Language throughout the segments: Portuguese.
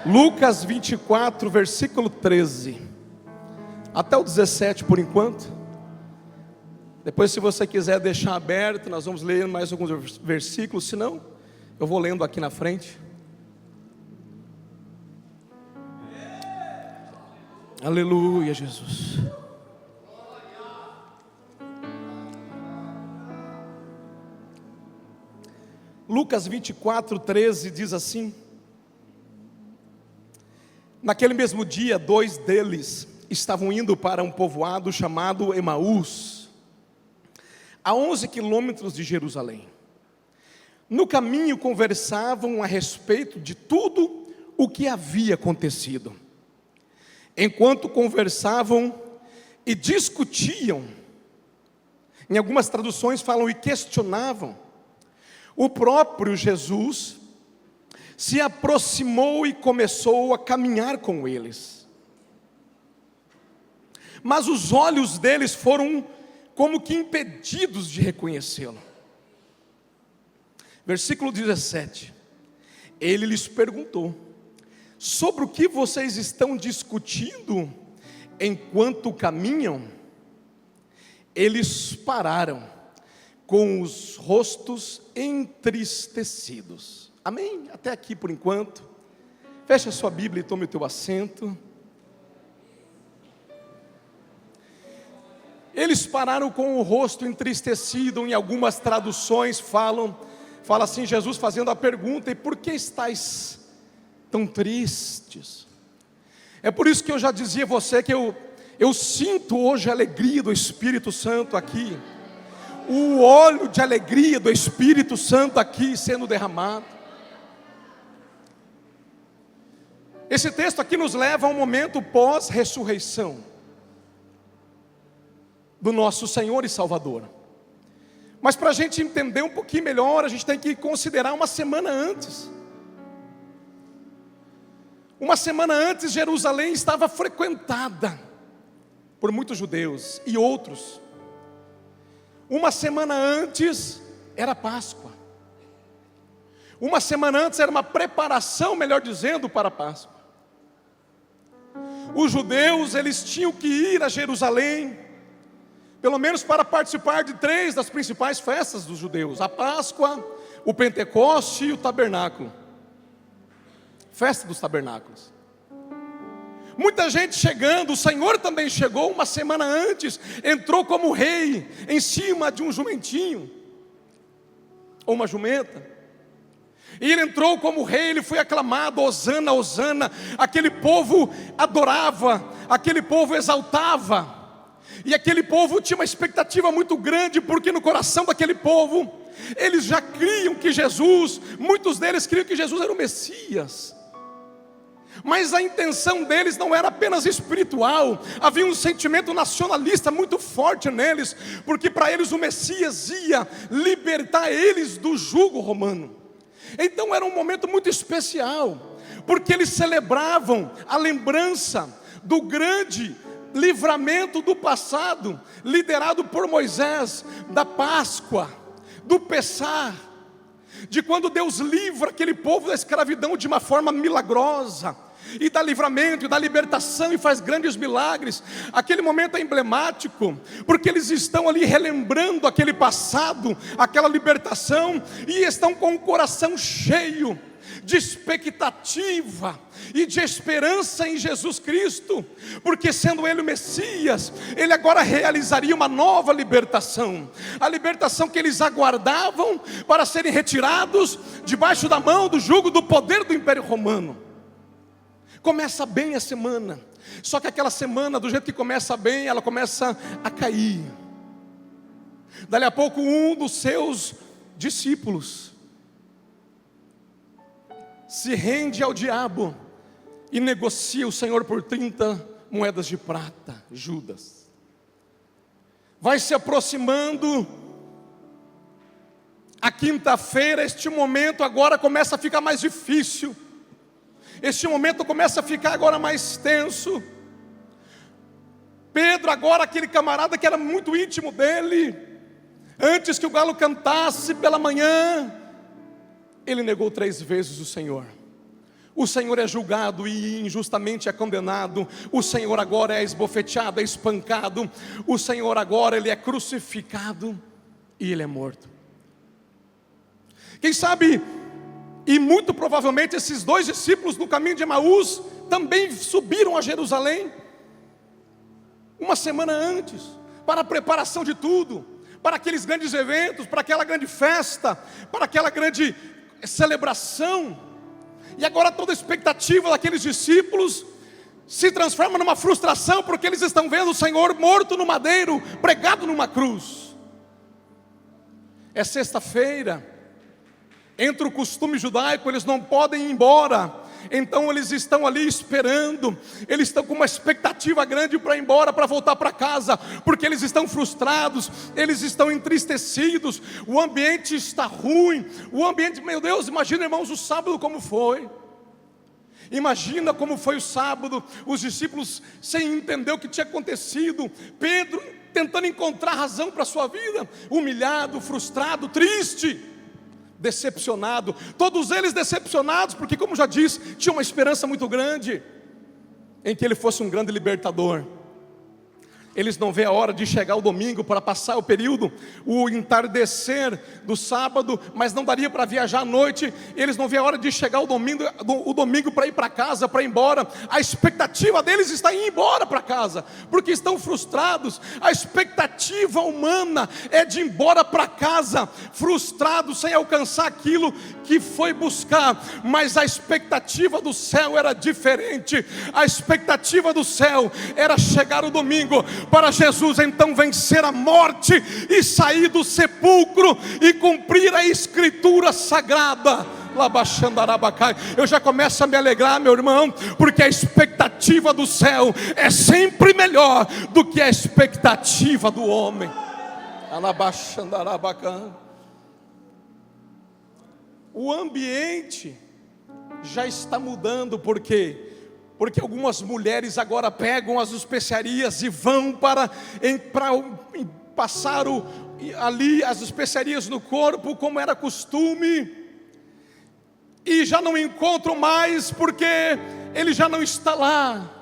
Lucas 24, versículo 13 até o 17 por enquanto. Depois, se você quiser deixar aberto, nós vamos ler mais alguns versículos. Se não, eu vou lendo aqui na frente. Aleluia, Jesus. Lucas 24, 13 diz assim: naquele mesmo dia, 2 deles estavam indo para um povoado chamado Emaús, a 11 quilômetros de Jerusalém. No caminho conversavam a respeito de tudo o que havia acontecido. Enquanto conversavam e discutiam, em algumas traduções falam e questionavam, o próprio Jesus se aproximou e começou a caminhar com eles. Mas os olhos deles foram como que impedidos de reconhecê-lo. Versículo 17. Ele lhes perguntou: sobre o que vocês estão discutindo enquanto caminham? Eles pararam, com os rostos entristecidos. Amém? Até aqui por enquanto. Feche a sua Bíblia e tome o teu assento. Eles pararam com o rosto entristecido. Em algumas traduções fala assim, Jesus fazendo a pergunta: e por que estáis tão tristes? É por isso que eu já dizia a você que eu sinto hoje a alegria do Espírito Santo aqui. O óleo de alegria do Espírito Santo aqui sendo derramado. Esse texto aqui nos leva a um momento pós-ressurreição do nosso Senhor e Salvador. Mas para a gente entender um pouquinho melhor, a gente tem que considerar uma semana antes. Uma semana antes, Jerusalém estava frequentada por muitos judeus e outros. Uma semana antes era Páscoa. Uma semana antes era uma preparação, melhor dizendo, para a Páscoa. Os judeus, eles tinham que ir a Jerusalém, pelo menos para participar de 3 das principais festas dos judeus: a Páscoa, o Pentecoste e o Tabernáculo. Festa dos Tabernáculos. Muita gente chegando, o Senhor também chegou uma semana antes, entrou como rei, em cima de um jumentinho, ou uma jumenta, e ele entrou como rei, ele foi aclamado, Hosana, Hosana. Aquele povo adorava, aquele povo exaltava, e aquele povo tinha uma expectativa muito grande, porque no coração daquele povo, eles já criam que Jesus, muitos deles criam que Jesus era o Messias. Mas a intenção deles não era apenas espiritual, havia um sentimento nacionalista muito forte neles, porque para eles o Messias ia libertar eles do jugo romano. Então era um momento muito especial, porque eles celebravam a lembrança do grande livramento do passado, liderado por Moisés, da Páscoa, do Pessah, de quando Deus livra aquele povo da escravidão de uma forma milagrosa, e dá livramento, e dá libertação, e faz grandes milagres. Aquele momento é emblemático, porque eles estão ali relembrando aquele passado, aquela libertação, e estão com o coração cheio de expectativa e de esperança em Jesus Cristo, porque sendo Ele o Messias, Ele agora realizaria uma nova libertação, a libertação que eles aguardavam para serem retirados debaixo da mão do jugo do poder do Império Romano. Começa bem a semana, só que aquela semana, do jeito que começa bem, ela começa a cair. Dali a pouco, um dos seus discípulos se rende ao diabo e negocia o Senhor por 30 moedas de prata, Judas. Vai se aproximando a quinta-feira, este momento agora começa a ficar mais difícil. Este momento começa a ficar agora mais tenso. Pedro agora, aquele camarada que era muito íntimo dele, antes que o galo cantasse pela manhã, ele negou 3 vezes o Senhor. O Senhor é julgado e injustamente é condenado. O Senhor agora é esbofeteado, é espancado. O Senhor agora ele é crucificado e ele é morto. Quem sabe, e muito provavelmente esses dois discípulos no caminho de Emaús também subiram a Jerusalém uma semana antes, para a preparação de tudo, para aqueles grandes eventos, para aquela grande festa, para aquela grande celebração. E agora toda a expectativa daqueles discípulos se transforma numa frustração, porque eles estão vendo o Senhor morto no madeiro, pregado numa cruz. É sexta-feira, entre o costume judaico, eles não podem ir embora. Então eles estão ali esperando, eles estão com uma expectativa grande para ir embora, para voltar para casa, porque eles estão frustrados, eles estão entristecidos, o ambiente está ruim, o ambiente, meu Deus, imagina, irmãos, o sábado como foi. Imagina como foi o sábado, os discípulos sem entender o que tinha acontecido, Pedro tentando encontrar razão para a sua vida, humilhado, frustrado, triste, decepcionado, todos eles decepcionados, porque como já disse, tinha uma esperança muito grande, em que ele fosse um grande libertador. Eles não vê a hora de chegar o domingo, para passar o período, o entardecer do sábado, mas não daria para viajar à noite. Eles não vê a hora de chegar o domingo para ir para casa, para ir embora. A expectativa deles está em ir embora para casa, porque estão frustrados. A expectativa humana é de ir embora para casa, frustrado, sem alcançar aquilo que foi buscar. Mas a expectativa do céu era diferente. A expectativa do céu era chegar o domingo, para Jesus então vencer a morte e sair do sepulcro e cumprir a escritura sagrada. Eu já começo a me alegrar, meu irmão, porque a expectativa do céu é sempre melhor do que a expectativa do homem. O ambiente já está mudando, porque algumas mulheres agora pegam as especiarias e vão para passar ali as especiarias no corpo, como era costume, e já não encontram mais, porque ele já não está lá.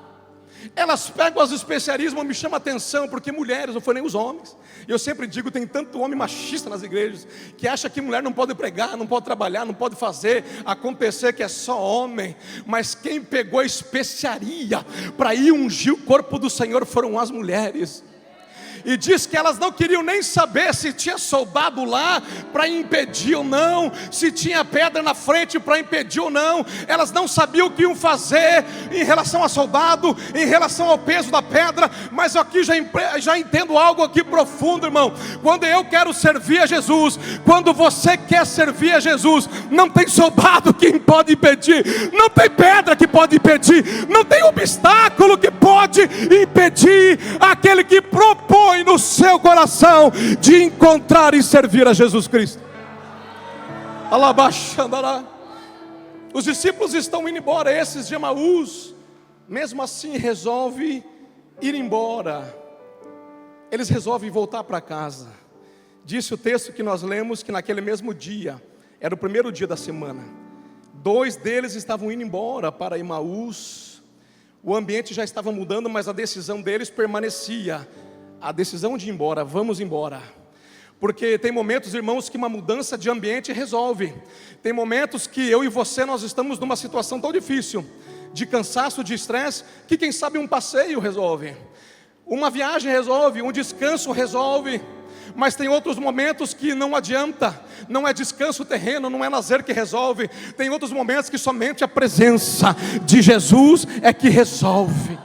Elas pegam as especiarias, mas me chama a atenção, porque mulheres, não foram nem os homens. Eu sempre digo, tem tanto homem machista nas igrejas, que acha que mulher não pode pregar, não pode trabalhar, não pode fazer acontecer, que é só homem. Mas quem pegou a especiaria para ir ungir o corpo do Senhor foram as mulheres. E diz que elas não queriam nem saber se tinha soldado lá para impedir ou não, se tinha pedra na frente para impedir ou não. Elas não sabiam o que iam fazer em relação a soldado, em relação ao peso da pedra. Mas aqui já entendo algo aqui profundo, irmão. Quando eu quero servir a Jesus, quando você quer servir a Jesus, não tem soldado que pode impedir, não tem pedra que pode impedir, não tem obstáculo que pode impedir aquele que propõe no seu coração de encontrar e servir a Jesus Cristo. Os discípulos estão indo embora, esses de Emaús, mesmo assim resolve ir embora. Eles resolvem voltar para casa. Disse o texto que nós lemos que naquele mesmo dia, era o primeiro dia da semana, 2 deles estavam indo embora para Emaús. O ambiente já estava mudando, mas a decisão deles permanecia. A decisão de ir embora, vamos embora. Porque tem momentos, irmãos, que uma mudança de ambiente resolve. Tem momentos que eu e você, nós estamos numa situação tão difícil, de cansaço, de estresse, que quem sabe um passeio resolve, uma viagem resolve, um descanso resolve. Mas tem outros momentos que não adianta, não é descanso terreno, não é lazer que resolve. Tem outros momentos que somente a presença de Jesus é que resolve.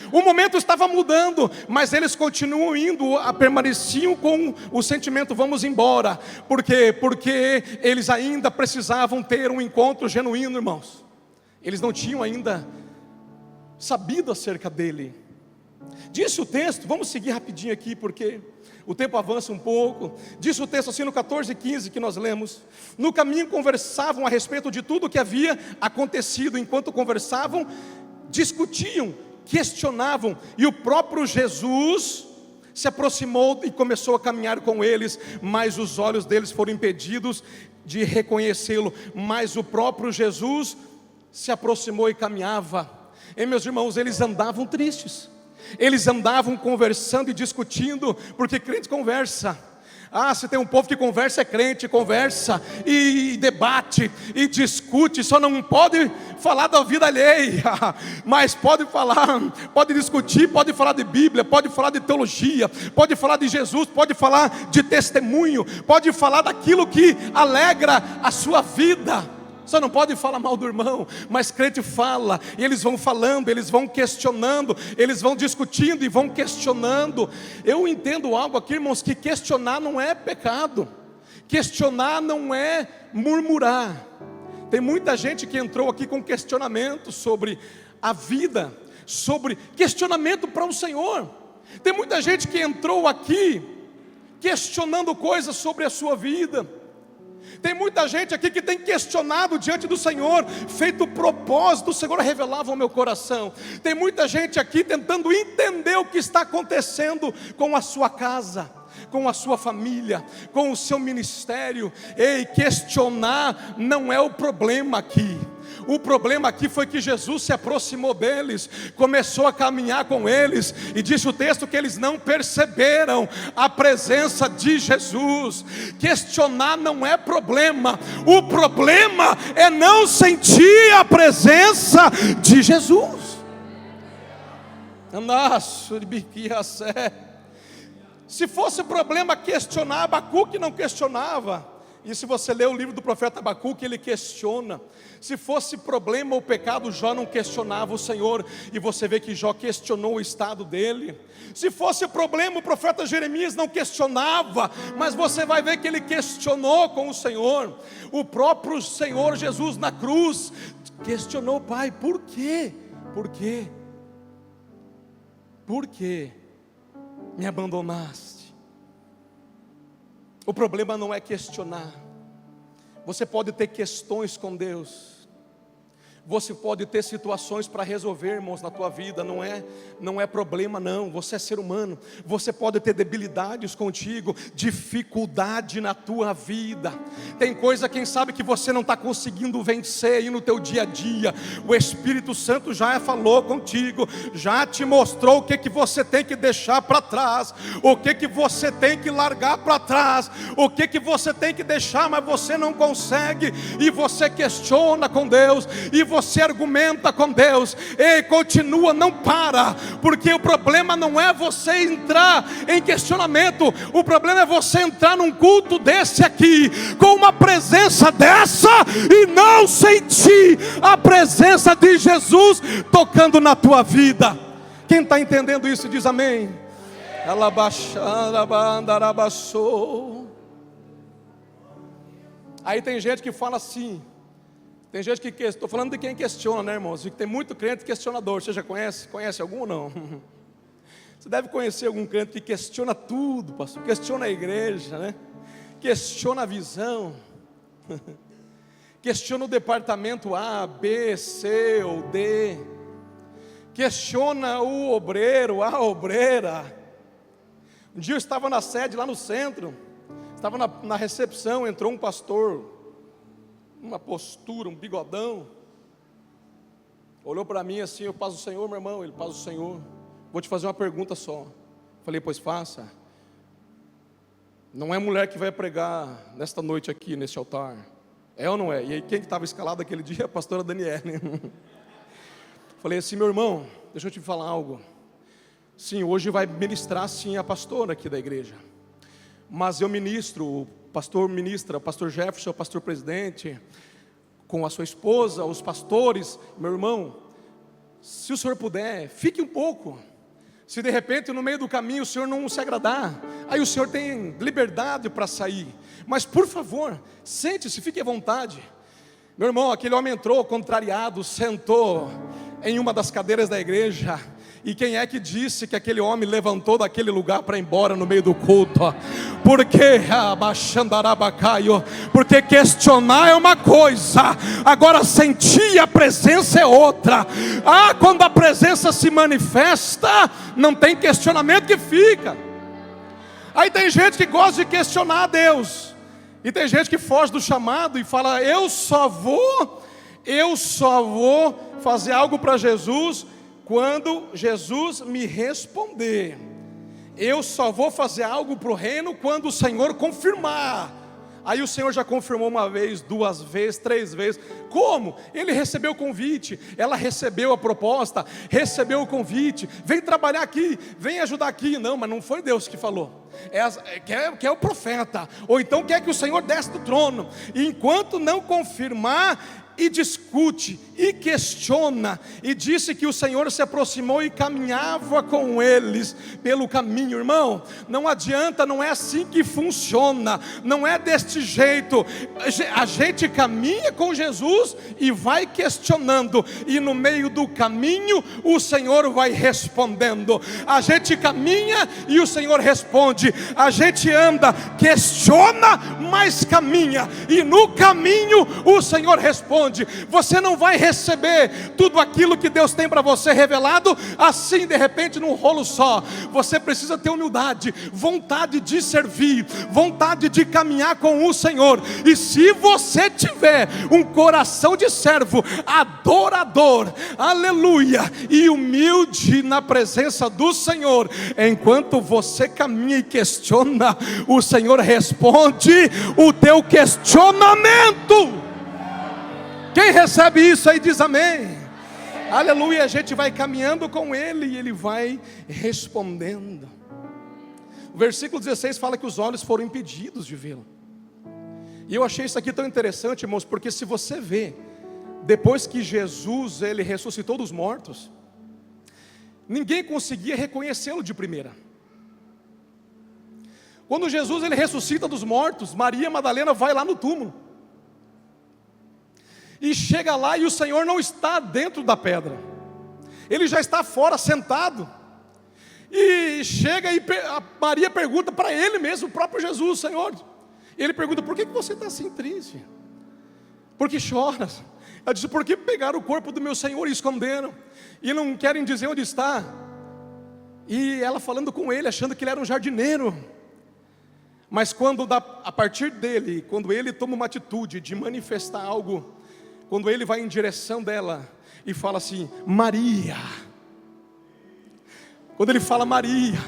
O momento estava mudando, mas eles continuam indo, permaneciam com o sentimento, vamos embora. Por quê? Porque eles ainda precisavam ter um encontro genuíno, irmãos. Eles não tinham ainda sabido acerca dele. Disse o texto, vamos seguir rapidinho aqui, porque o tempo avança um pouco. Disse o texto assim no 14:15 que nós lemos: no caminho conversavam a respeito de tudo o que havia acontecido. Enquanto conversavam, discutiam, questionavam, e o próprio Jesus se aproximou e começou a caminhar com eles, mas os olhos deles foram impedidos de reconhecê-lo. Mas o próprio Jesus se aproximou e caminhava. E meus irmãos, eles andavam tristes, eles andavam conversando e discutindo, porque crente conversa. Se tem um povo que conversa, é crente, conversa e debate e discute, só não pode falar da vida alheia, mas pode falar, pode discutir, pode falar de Bíblia, pode falar de teologia, pode falar de Jesus, pode falar de testemunho, pode falar daquilo que alegra a sua vida. Só não pode falar mal do irmão, mas crente fala, e eles vão falando, eles vão questionando, eles vão discutindo e vão questionando. Eu entendo algo aqui, irmãos, que questionar não é pecado, questionar não é murmurar. Tem muita gente que entrou aqui com questionamento sobre a vida, sobre questionamento para o Senhor. Tem muita gente que entrou aqui questionando coisas sobre a sua vida. Tem muita gente aqui que tem questionado diante do Senhor, feito o propósito, o Senhor revelava ao meu coração. Tem muita gente aqui tentando entender o que está acontecendo com a sua casa, com a sua família, com o seu ministério. Ei, questionar não é o problema aqui. O problema aqui foi que Jesus se aproximou deles, começou a caminhar com eles, e disse o texto que eles não perceberam a presença de Jesus. Questionar não é problema, o problema é não sentir a presença de Jesus. Se fosse problema questionar, Abacuque não questionava. E se você ler o livro do profeta Abacuque, ele questiona. Se fosse problema o pecado, Jó não questionava o Senhor, e você vê que Jó questionou o estado dele. Se fosse problema o profeta Jeremias não questionava, mas você vai ver que ele questionou com o Senhor. O próprio Senhor Jesus na cruz questionou: Pai, por quê? Por quê? Por que me abandonaste? O problema não é questionar. Você pode ter questões com Deus, você pode ter situações para resolver, irmãos, na tua vida. Não é problema não, você é ser humano. Você pode ter debilidades contigo, dificuldade na tua vida. Tem coisa, quem sabe, que você não está conseguindo vencer aí no teu dia a dia. O Espírito Santo já falou contigo, já te mostrou o que você tem que deixar para trás, o que você tem que largar para trás, o que você tem que deixar, mas você não consegue, e você questiona com Deus, e você argumenta com Deus. Ei, continua, não para, porque o problema não é você entrar em questionamento, o problema é você entrar num culto desse aqui, com uma presença dessa, e não sentir a presença de Jesus tocando na tua vida. Quem está entendendo isso diz amém. Aí tem gente que fala assim, tem gente que, estou falando de quem questiona, né, irmãos? E tem muito crente questionador. Você já conhece? Conhece algum ou não? Você deve conhecer algum crente que questiona tudo, pastor. Questiona a igreja, né? Questiona a visão. Questiona o departamento A, B, C ou D. Questiona o obreiro, a obreira. Um dia eu estava na sede, lá no centro. Estava na recepção, entrou um pastor, uma postura, um bigodão, olhou para mim assim: eu paz do Senhor, meu irmão. Ele: paz do Senhor, vou te fazer uma pergunta só. Falei: pois faça. Não é mulher que vai pregar nesta noite aqui, nesse altar, é ou não é? E aí quem estava escalado aquele dia? A pastora Daniele. Falei assim: meu irmão, deixa eu te falar algo. Sim, hoje vai ministrar sim a pastora aqui da igreja, mas eu ministro, o pastor ministra, o pastor Jefferson, o pastor presidente, com a sua esposa, os pastores. Meu irmão, se o senhor puder, fique um pouco. Se de repente no meio do caminho o senhor não se agradar, aí o senhor tem liberdade para sair, mas por favor, sente-se, fique à vontade. Meu irmão, aquele homem entrou contrariado, sentou em uma das cadeiras da igreja. E quem é que disse que aquele homem levantou daquele lugar para ir embora no meio do culto? Porque questionar é uma coisa, agora sentir a presença é outra. Quando a presença se manifesta, não tem questionamento que fica. Aí tem gente que gosta de questionar a Deus, e tem gente que foge do chamado e fala: eu só vou Eu só vou fazer algo para Jesus quando Jesus me responder. Eu só vou fazer algo para o reino quando o Senhor confirmar. Aí o Senhor já confirmou uma vez, duas vezes, três vezes. Como? Ele recebeu o convite, ela recebeu a proposta, recebeu o convite. Vem trabalhar aqui, vem ajudar aqui. Não, mas não foi Deus que falou. Quer o profeta. Ou então quer que o Senhor desce do trono. E enquanto não confirmar, e discute, e questiona, e disse que o Senhor se aproximou e caminhava com eles pelo caminho. Irmão, não adianta, não é assim que funciona, não é deste jeito. A gente caminha com Jesus e vai questionando, e no meio do caminho o Senhor vai respondendo. A gente caminha e o Senhor responde. A gente anda, questiona, mas caminha, e no caminho o Senhor responde. Você não vai receber tudo aquilo que Deus tem para você revelado assim de repente num rolo só. Você precisa ter humildade, vontade de servir, vontade de caminhar com o Senhor. E se você tiver um coração de servo, adorador, aleluia, e humilde na presença do Senhor, enquanto você caminha e questiona, o Senhor responde o teu questionamento. Quem recebe isso aí diz amém. Aleluia. A gente vai caminhando com Ele e Ele vai respondendo. O versículo 16 fala que os olhos foram impedidos de vê-lo. E eu achei isso aqui tão interessante, irmãos, porque se você vê, depois que Jesus ele ressuscitou dos mortos, ninguém conseguia reconhecê-lo de primeira. Quando Jesus ele ressuscita dos mortos, Maria Madalena vai lá no túmulo. E chega lá e o Senhor não está dentro da pedra. Ele já está fora, sentado. E chega e a Maria pergunta para ele mesmo, o próprio Jesus, Senhor. Ele pergunta, por que você está assim triste? Por que choras? Ela disse, porque pegaram o corpo do meu Senhor e esconderam. E não querem dizer onde está. E ela falando com ele, achando que ele era um jardineiro. Mas a partir dele, quando ele toma uma atitude de manifestar algo, quando ele vai em direção dela e fala assim, Maria. Quando ele fala Maria,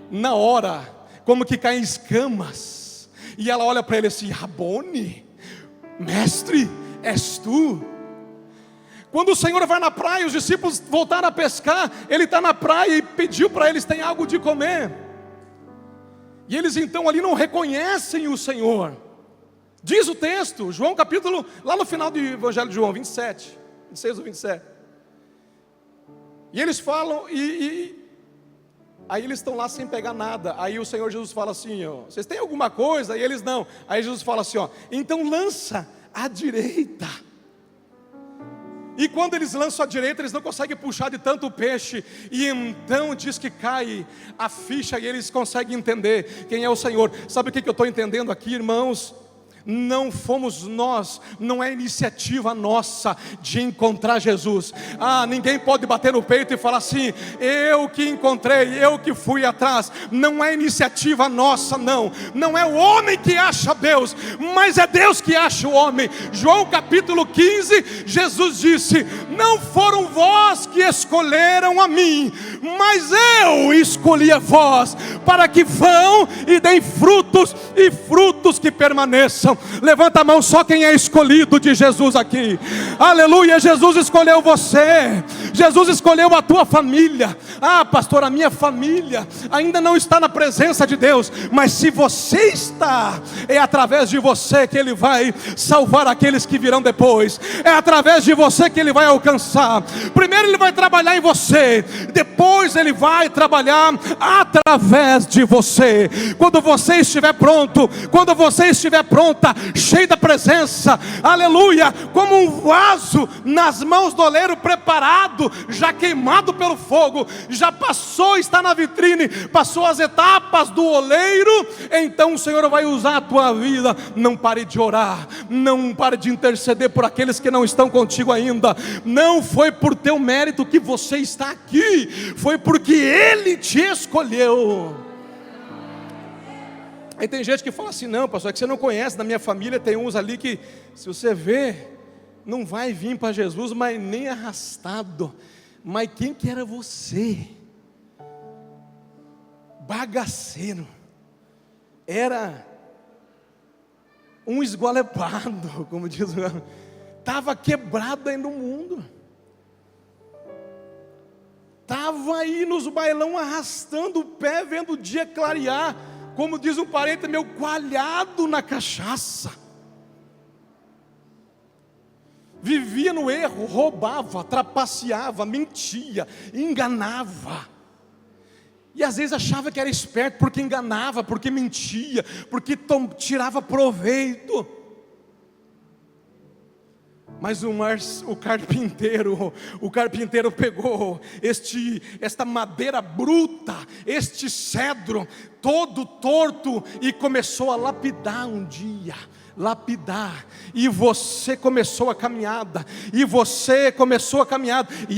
na hora, como que caem escamas. E ela olha para ele assim, Rabone, mestre, és tu? Quando o Senhor vai na praia, os discípulos voltaram a pescar, ele está na praia e pediu para eles, tem algo de comer. E eles então ali não reconhecem o Senhor. Diz o texto, João capítulo, lá no final do Evangelho de João, 27, 26 ou 27. E eles falam, aí eles estão lá sem pegar nada. Aí o Senhor Jesus fala assim, ó, vocês têm alguma coisa? E eles não. Aí Jesus fala assim, ó, então lança à direita. E quando eles lançam à direita, eles não conseguem puxar de tanto peixe. E então diz que cai a ficha e eles conseguem entender quem é o Senhor. Sabe o que eu estou entendendo aqui, irmãos? Não fomos nós, não é iniciativa nossa de encontrar Jesus. Ninguém pode bater no peito e falar assim, eu que encontrei, eu que fui atrás. Não é iniciativa nossa, não. Não é o homem que acha Deus, mas é Deus que acha o homem. João capítulo 15, Jesus disse, não foram vós que escolheram a mim, mas eu escolhi a vós, para que vão e deem frutos, e frutos que permaneçam. Levanta a mão só quem é escolhido de Jesus aqui. Aleluia, Jesus escolheu você. Jesus escolheu a tua família. Pastor, a minha família ainda não está na presença de Deus. Mas se você está, é através de você que Ele vai salvar aqueles que virão depois. É através de você que Ele vai alcançar. Primeiro Ele vai trabalhar em você, depois Ele vai trabalhar através de você. Quando você estiver pronto, quando você estiver pronta, cheio da presença, aleluia, como um vaso nas mãos do oleiro preparado, já queimado pelo fogo, já passou, está na vitrine, passou as etapas do oleiro, então o Senhor vai usar a tua vida. Não pare de orar, não pare de interceder por aqueles que não estão contigo ainda. Não foi por teu mérito que você está aqui, foi porque Ele te escolheu. Aí tem gente que fala assim, não pastor, é que você não conhece, na minha família tem uns ali que, se você vê, não vai vir para Jesus, mas nem arrastado. Mas quem que era você? Bagaceiro. Era um esgualepado, como diz o... Estava quebrado aí no mundo. Estava aí nos bailão arrastando o pé, vendo o dia clarear. Como diz um parente meu, coalhado na cachaça. Vivia no erro, roubava, trapaceava, mentia, enganava. E às vezes achava que era esperto porque enganava, porque mentia, porque tirava proveito. Mas o carpinteiro pegou esta madeira bruta, este cedro todo torto, e começou a lapidar um dia. Lapidar, e você começou a caminhada, e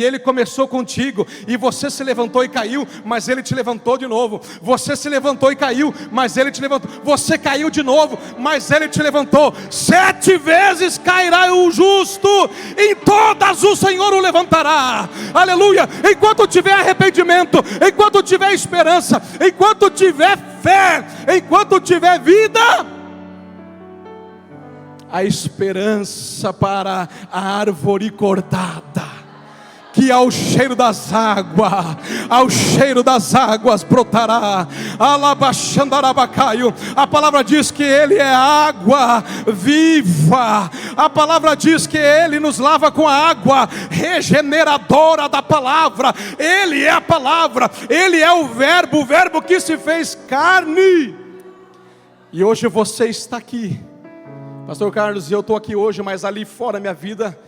ele começou contigo, e você se levantou e caiu, mas ele te levantou de novo. Você se levantou e caiu, mas ele te levantou. Você caiu de novo, mas ele te levantou. 7 vezes cairá o justo, em todas o Senhor o levantará. Aleluia. Enquanto tiver arrependimento, enquanto tiver esperança, enquanto tiver fé, enquanto tiver vida, a esperança para a árvore cortada, que ao cheiro das águas brotará. Alabaxandarabacaio. A palavra diz que ele é água viva. A palavra diz que ele nos lava com a água regeneradora da palavra. Ele é a palavra, ele é o verbo que se fez carne. E hoje você está aqui, Pastor Carlos, eu estou aqui hoje, mas ali fora minha vida,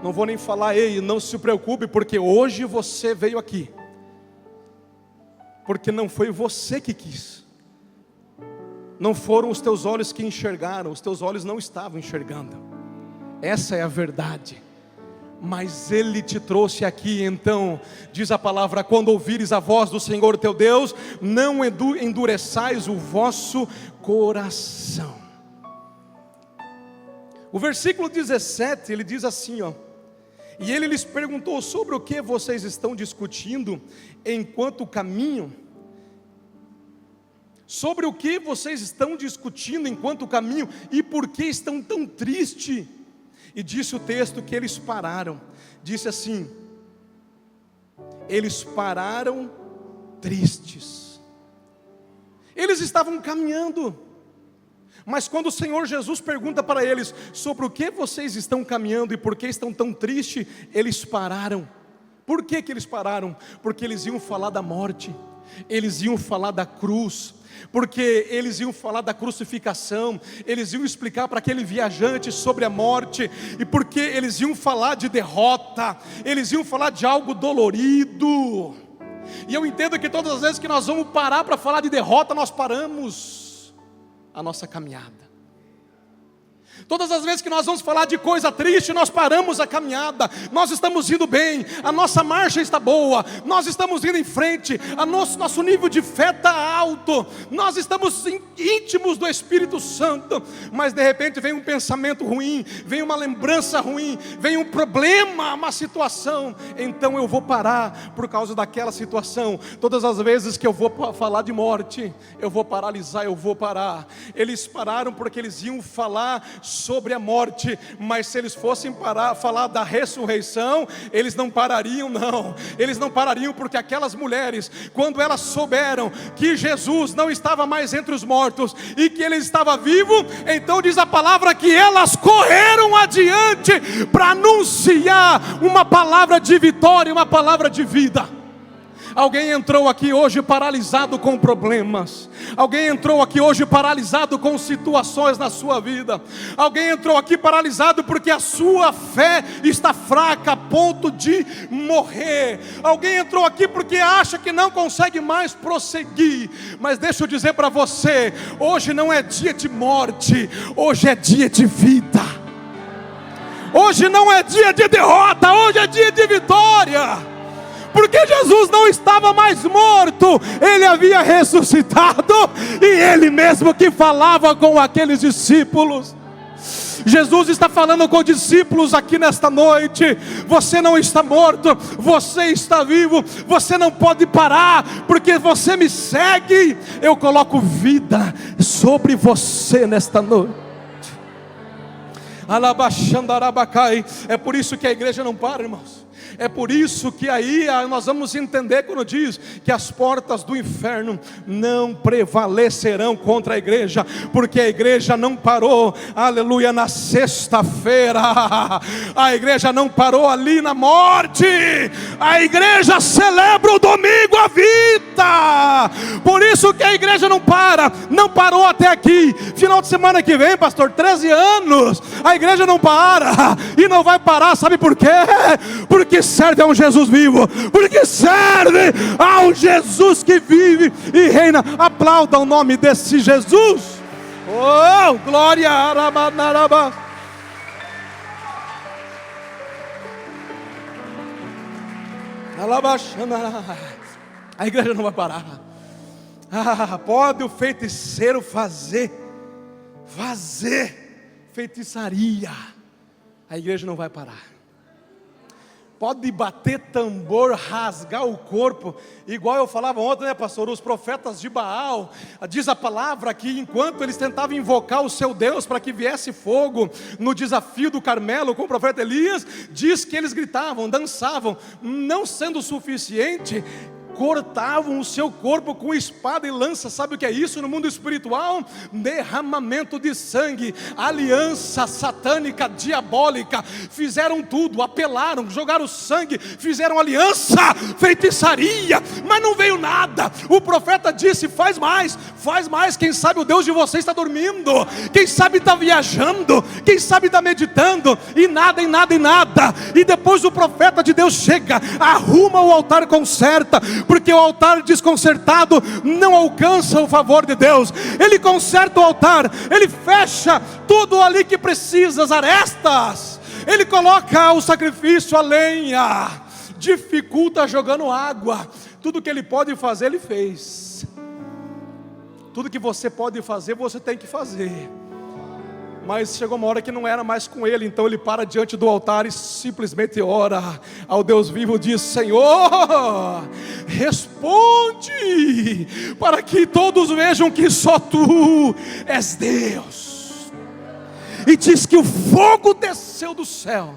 não vou nem falar, ei, não se preocupe, porque hoje você veio aqui, porque não foi você que quis, não foram os teus olhos que enxergaram, os teus olhos não estavam enxergando, essa é a verdade, mas Ele te trouxe aqui. Então, diz a palavra, quando ouvires a voz do Senhor teu Deus, não endureçais o vosso coração. O versículo 17, ele diz assim, ó: e ele lhes perguntou, sobre o que vocês estão discutindo enquanto caminham? Sobre o que vocês estão discutindo enquanto caminham, e por que estão tão tristes? E disse o texto que eles pararam, disse assim, eles pararam tristes. Eles estavam caminhando, mas quando o Senhor Jesus pergunta para eles, sobre o que vocês estão caminhando e por que estão tão tristes, eles pararam. Por que que eles pararam? Porque eles iam falar da morte, eles iam falar da cruz, porque eles iam falar da crucificação, eles iam explicar para aquele viajante sobre a morte, e porque eles iam falar de derrota, eles iam falar de algo dolorido. E eu entendo que todas as vezes que nós vamos parar para falar de derrota, nós paramos a nossa caminhada. Todas as vezes que nós vamos falar de coisa triste, nós paramos a caminhada. Nós estamos indo bem, a nossa marcha está boa, nós estamos indo em frente, nosso nível de fé está alto, nós estamos íntimos do Espírito Santo, mas de repente vem um pensamento ruim, vem uma lembrança ruim, vem um problema, uma situação, então eu vou parar por causa daquela situação. Todas as vezes que eu vou falar de morte, eu vou paralisar, eu vou parar. Eles pararam porque eles iam falar sobre a morte, mas se eles fossem falar da ressurreição, eles não parariam, não. Eles não parariam, porque aquelas mulheres, quando elas souberam que Jesus não estava mais entre os mortos e que Ele estava vivo, então diz a palavra que elas correram adiante para anunciar uma palavra de vitória, uma palavra de vida. Alguém entrou aqui hoje paralisado com problemas. Alguém entrou aqui hoje paralisado com situações na sua vida. Alguém entrou aqui paralisado porque a sua fé está fraca a ponto de morrer. Alguém entrou aqui porque acha que não consegue mais prosseguir. Mas deixa eu dizer para você, hoje não é dia de morte, hoje é dia de vida. Hoje não é dia de derrota, hoje é dia de vitória. Porque Jesus não estava mais morto, Ele havia ressuscitado, e Ele mesmo que falava com aqueles discípulos. Jesus está falando com os discípulos aqui nesta noite: você não está morto, você está vivo, você não pode parar, porque você me segue, eu coloco vida sobre você nesta noite. É por isso que a igreja não para, irmãos. É por isso que aí nós vamos entender quando diz que as portas do inferno não prevalecerão contra a igreja, porque a igreja não parou, aleluia, na sexta-feira, a igreja não parou ali na morte, a igreja celebra o domingo a vida. Por isso que a igreja não para, não parou até aqui. Final de semana que vem, pastor, 13 anos, a igreja não para e não vai parar, sabe por quê? Porque serve a um Jesus vivo, porque serve a um Jesus que vive e reina. Aplauda o nome desse Jesus. Oh, glória! A igreja não vai parar. Pode o feiticeiro fazer feitiçaria, a igreja não vai parar. Pode bater tambor, rasgar o corpo, igual eu falava ontem, né, pastor? Os profetas de Baal, diz a palavra que enquanto eles tentavam invocar o seu Deus para que viesse fogo no desafio do Carmelo com o profeta Elias, diz que eles gritavam, dançavam, não sendo suficiente, cortavam o seu corpo com espada e lança. Sabe o que é isso no mundo espiritual? Derramamento de sangue, aliança satânica, diabólica. Fizeram tudo, apelaram, jogaram sangue, fizeram aliança, feitiçaria, mas não veio nada. O profeta disse: faz mais, quem sabe o Deus de vocês está dormindo, quem sabe está viajando, quem sabe está meditando, e nada. E depois o profeta de Deus chega, arruma o altar, conserta, porque o altar desconcertado não alcança o favor de Deus. Ele conserta o altar, ele fecha tudo ali que precisa, as arestas, ele coloca o sacrifício, a lenha, dificulta jogando água. Tudo que ele pode fazer, ele fez. Tudo que você pode fazer, você tem que fazer. Mas chegou uma hora que não era mais com ele, então ele para diante do altar e simplesmente ora ao Deus vivo, diz: Senhor, responde, para que todos vejam que só Tu és Deus. E diz que o fogo desceu do céu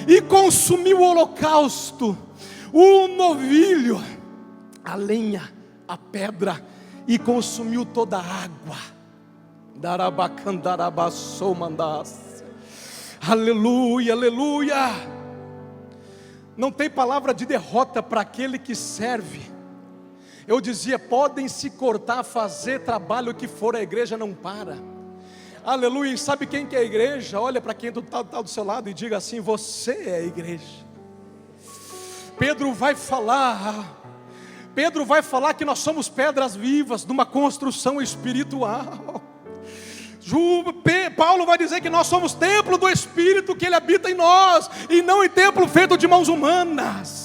e consumiu o holocausto, o novilho, a lenha, a pedra, e consumiu toda a água. Aleluia, aleluia. Não tem palavra de derrota para aquele que serve. Eu dizia: podem se cortar, fazer trabalho que for, a igreja não para. Aleluia. E sabe quem que é a igreja? Olha para quem está do seu lado e diga assim: você é a igreja. Pedro vai falar que nós somos pedras vivas numa construção espiritual. Paulo vai dizer que nós somos templo do Espírito, que Ele habita em nós, e não em templo feito de mãos humanas.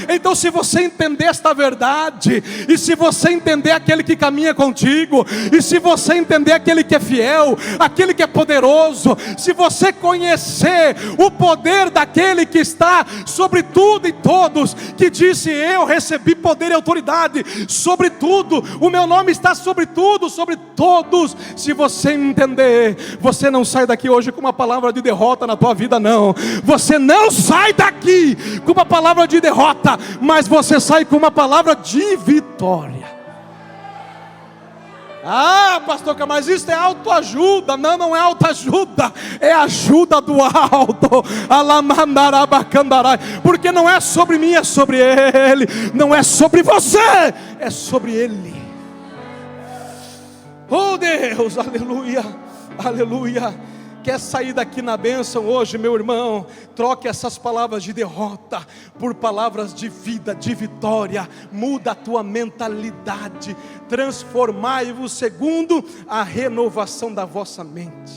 Então, se você entender esta verdade, e se você entender aquele que caminha contigo, e se você entender aquele que é fiel, aquele que é poderoso, se você conhecer o poder daquele que está sobre tudo e todos, que disse: eu recebi poder e autoridade sobre tudo, o meu nome está sobre tudo, sobre todos. Se você entender, você não sai daqui hoje com uma palavra de derrota na tua vida, não. Você não sai daqui com uma palavra de derrota, mas você sai com uma palavra de vitória. Pastor, mas isso é autoajuda. Não é autoajuda, é ajuda do alto. Porque não é sobre mim, é sobre Ele. Não é sobre você, é sobre Ele. Oh Deus, aleluia, aleluia. Quer sair daqui na bênção hoje, meu irmão? Troque essas palavras de derrota por palavras de vida, de vitória. Muda a tua mentalidade. Transformai-vos segundo a renovação da vossa mente.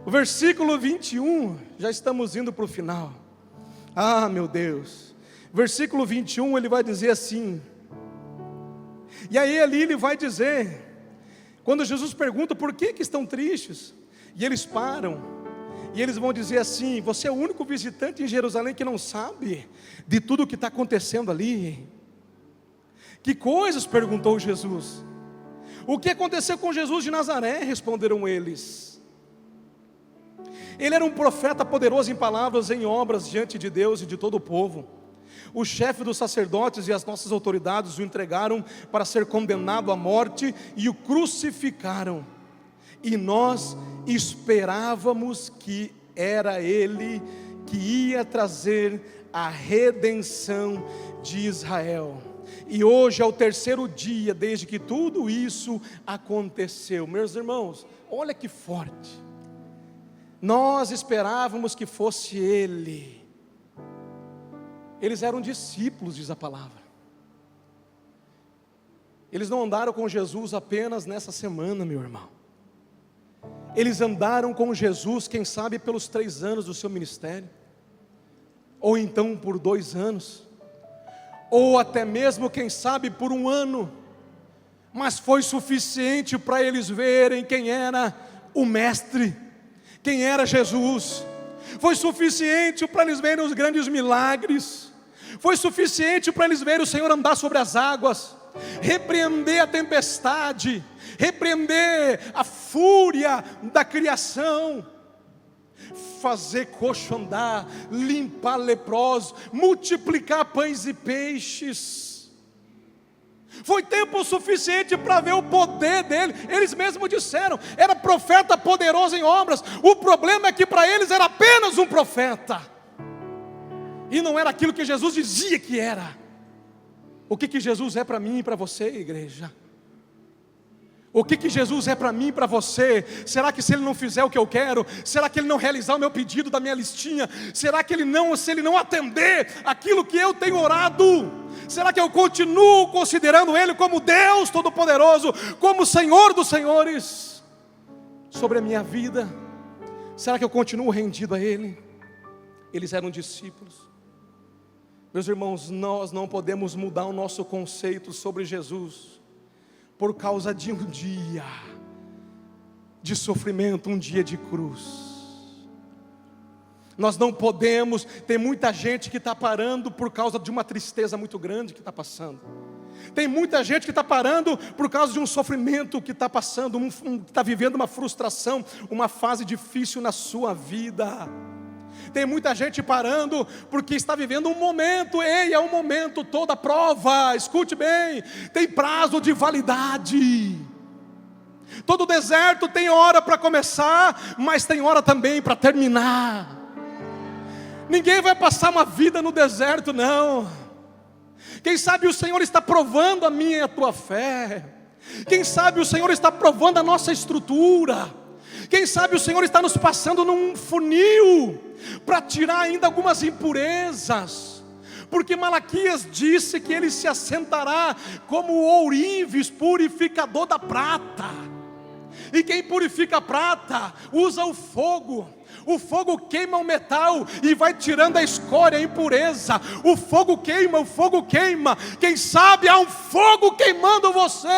O versículo 21, já estamos indo para o final. Meu Deus. Versículo 21, ele vai dizer assim. E aí ali ele vai dizer: Quando Jesus pergunta por que estão tristes, e eles param, e eles vão dizer assim: você é o único visitante em Jerusalém que não sabe de tudo o que está acontecendo ali. Que coisas? Perguntou Jesus. O que aconteceu com Jesus de Nazaré? Responderam eles. Ele era um profeta poderoso em palavras, em obras diante de Deus e de todo o povo. O chefe dos sacerdotes e as nossas autoridades o entregaram para ser condenado à morte e o crucificaram. E nós esperávamos que era ele que ia trazer a redenção de Israel. E hoje é o terceiro dia desde que tudo isso aconteceu. Meus irmãos, olha que forte. Nós esperávamos que fosse ele. Eles eram discípulos, diz a palavra. Eles não andaram com Jesus apenas nessa semana, meu irmão. Eles andaram com Jesus, quem sabe pelos 3 anos do seu ministério, ou então por 2 anos, ou até mesmo, quem sabe, por 1 ano. Mas foi suficiente para eles verem quem era o Mestre, quem era Jesus. Foi suficiente para eles verem os grandes milagres. Foi suficiente para eles verem o Senhor andar sobre as águas, repreender a tempestade, repreender a fúria da criação, fazer coxo andar, limpar leprosos, multiplicar pães e peixes. Foi tempo suficiente para ver o poder dele. Eles mesmos disseram, era profeta poderoso em obras. O problema é que para eles era apenas um profeta, e não era aquilo que Jesus dizia que era. O que Jesus é para mim e para você, igreja? O que Jesus é para mim e para você? Será que se Ele não fizer o que eu quero? Será que Ele não realizar o meu pedido da minha listinha? Será que se Ele não atender aquilo que eu tenho orado? Será que eu continuo considerando Ele como Deus Todo-Poderoso, como Senhor dos Senhores sobre a minha vida? Será que eu continuo rendido a Ele? Eles eram discípulos. Meus irmãos, nós não podemos mudar o nosso conceito sobre Jesus por causa de um dia de sofrimento, um dia de cruz. Nós não podemos. Tem muita gente que está parando por causa de uma tristeza muito grande que está passando. Tem muita gente que está parando por causa de um sofrimento que está passando, está vivendo uma frustração, uma fase difícil na sua vida. Tem muita gente parando porque está vivendo um momento. Ei, é um momento, toda prova, escute bem, tem prazo de validade. Todo deserto tem hora para começar, mas tem hora também para terminar. Ninguém vai passar uma vida no deserto, não. Quem sabe o Senhor está provando a minha e a tua fé. Quem sabe o Senhor está provando a nossa estrutura. Quem sabe o Senhor está nos passando num funil para tirar ainda algumas impurezas. Porque Malaquias disse que Ele se assentará como o ourives, purificador da prata. E quem purifica a prata usa o fogo. O fogo queima o metal e vai tirando a escória, a impureza. O fogo queima, o fogo queima. Quem sabe há um fogo queimando você.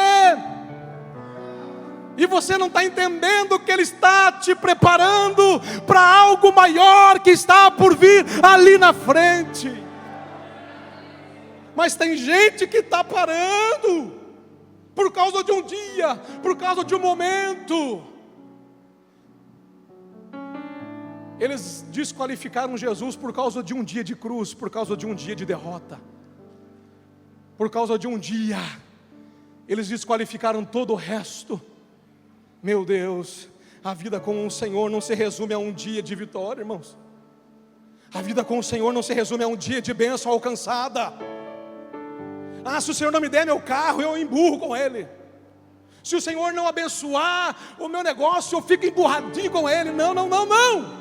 E você não está entendendo que Ele está te preparando para algo maior que está por vir ali na frente. Mas tem gente que está parando por causa de um dia, por causa de um momento. Eles desqualificaram Jesus por causa de um dia de cruz, por causa de um dia de derrota. Por causa de um dia, eles desqualificaram todo o resto. Meu Deus, a vida com o Senhor não se resume a um dia de vitória, irmãos. A vida com o Senhor não se resume a um dia de bênção alcançada. Se o Senhor não me der meu carro, eu emburro com ele. Se o Senhor não abençoar o meu negócio, eu fico emburradinho com ele. Não.